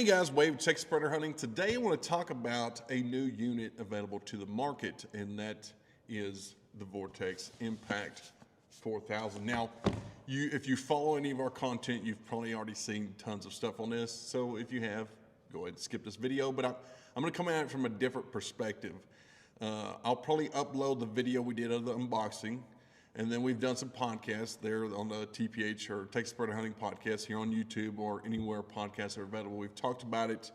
Hey guys, Wave Tech Spreader Hunting. Today I want to talk about a new unit available to the market, and that is the Vortex Impact 4000. Now, if you follow any of our content, you've probably already seen tons of stuff on this. So if you have, go ahead and skip this video, but I'm going to come at it from a different perspective. I'll probably upload the video we did of the unboxing, and then we've done some podcasts there on the TPH or Tech Spreader Hunting podcast here on YouTube or anywhere podcasts are available. We've talked about it,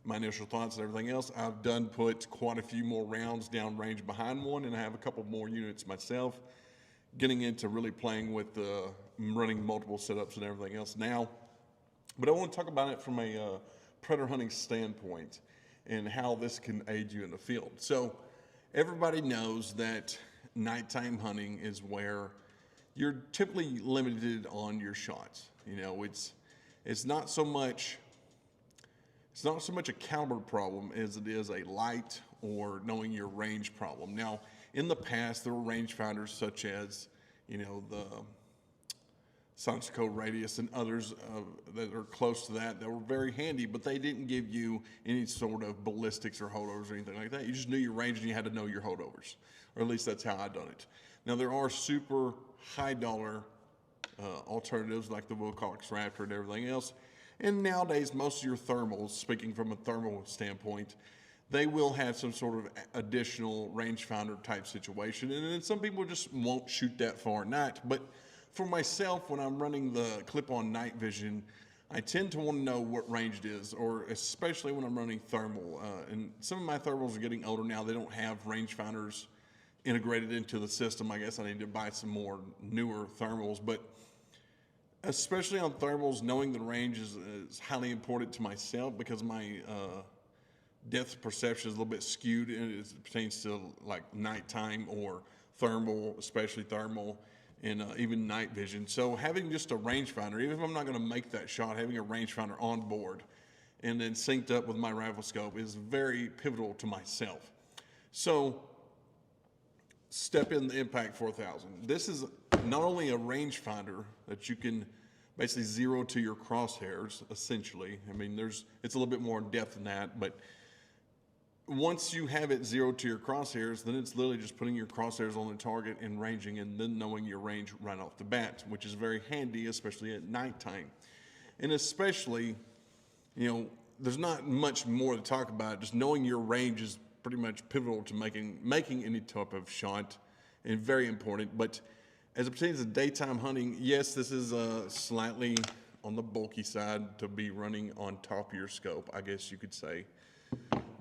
my initial thoughts and everything else. I've put quite a few more rounds downrange behind one, and I have a couple more units myself, getting into really playing with running multiple setups and everything else now. But I want to talk about it from a predator hunting standpoint and how this can aid you in the field. So everybody knows that nighttime hunting is where you're typically limited on your shots. You know, it's not so much a caliber problem as it is a light or knowing your range problem. Now, in the past, there were rangefinders such as, you know, the Sonsico Radius and others that are close to that were very handy, but they didn't give you any sort of ballistics or holdovers or anything like that. You just knew your range and you had to know your holdovers, or at least that's how I done it. Now there are super high dollar alternatives like the Wilcox Raptor and everything else, and nowadays most of your thermals, speaking from a thermal standpoint, they will have some sort of additional rangefinder type situation, and then some people just won't shoot that far at night. But for myself, when I'm running the clip-on night vision, I tend to want to know what range it is, or especially when I'm running thermal. And some of my thermals are getting older now. They don't have rangefinders integrated into the system. I guess I need to buy some more newer thermals. But especially on thermals, knowing the range is highly important to myself, because my depth perception is a little bit skewed as it pertains to like nighttime or thermal, especially thermal, and even night vision. So having just a rangefinder, even if I'm not going to make that shot, having a rangefinder on board and then synced up with my rifle scope is very pivotal to myself. So step in the Impact 4000. This is not only a rangefinder that you can basically zero to your crosshairs, essentially. I mean, it's a little bit more in depth than that, but once you have it zeroed to your crosshairs, then it's literally just putting your crosshairs on the target and ranging, and then knowing your range right off the bat, which is very handy, especially at nighttime. And especially, you know, there's not much more to talk about. Just knowing your range is pretty much pivotal to making any type of shot, and very important. But as it pertains to daytime hunting, yes, this is slightly on the bulky side to be running on top of your scope, I guess you could say.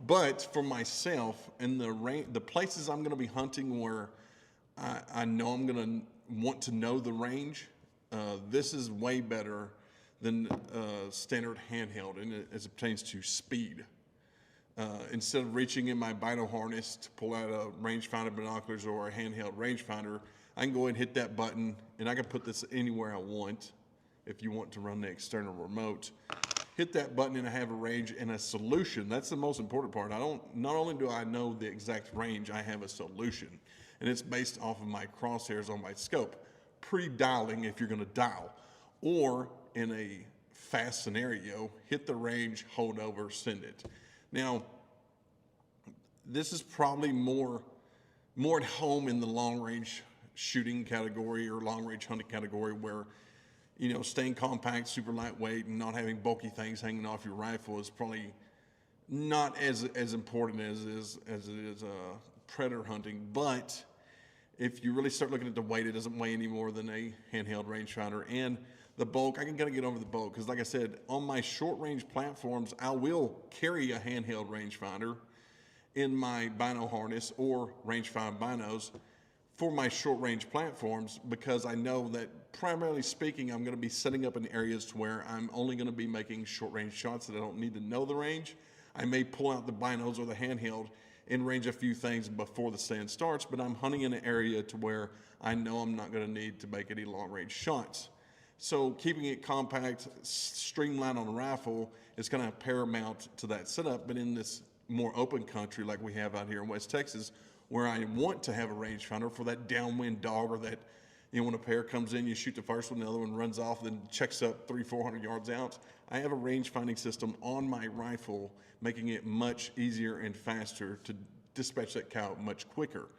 But for myself, in the places I'm going to be hunting where I know I'm going to want to know the range, this is way better than standard handheld, and as it pertains to speed. Instead of reaching in my bino harness to pull out a rangefinder binoculars or a handheld rangefinder, I can go ahead and hit that button, and I can put this anywhere I want. If you want to run the external remote, hit that button and I have a range and a solution. That's the most important part. Not only do I know the exact range, I have a solution, and it's based off of my crosshairs on my scope, pre-dialing if you're going to dial, or in a fast scenario, hit the range, hold over, send it. Now, this is probably more at home in the long range shooting category or long range hunting category, where, you know, staying compact, super lightweight, and not having bulky things hanging off your rifle is probably not as important as it is predator hunting. But if you really start looking at the weight, it doesn't weigh any more than a handheld rangefinder. And the bulk, I can kind of get over the bulk, because like I said, on my short range platforms, I will carry a handheld rangefinder in my bino harness or rangefinder binos for my short range platforms, because I know that primarily speaking, I'm going to be setting up in areas to where I'm only going to be making short range shots that I don't need to know the range. I may pull out the binos or the handheld and range a few things before the stand starts, but I'm hunting in an area to where I know I'm not going to need to make any long range shots. So keeping it compact, streamlined on a rifle is kind of paramount to that setup. But in this more open country like we have out here in West Texas, where I want to have a rangefinder for that downwind dog or that You know, when a pair comes in, you shoot the first one, the other one runs off, then checks up 300-400 yards out. I have a range finding system on my rifle, making it much easier and faster to dispatch that cow much quicker.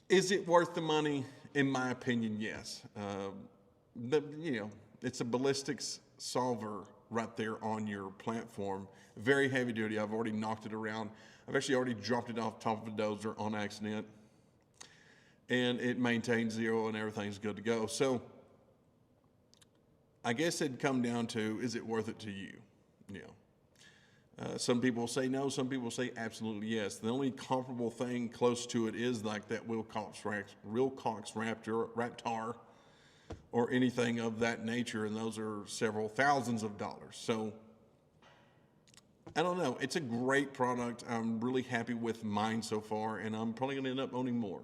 Is it worth the money? In my opinion, yes. You know, it's a ballistics solver right there on your platform. Very heavy duty. I've already knocked it around. I've actually already dropped it off top of a dozer on accident. And it maintains zero and everything's good to go. So I guess it'd come down to, is it worth it to you? You know, some people say no, some people say absolutely yes. The only comparable thing close to it is like that Wilcox Raptor or anything of that nature, and those are several thousands of dollars. So I don't know. It's a great product. I'm really happy with mine so far, and I'm probably going to end up owning more.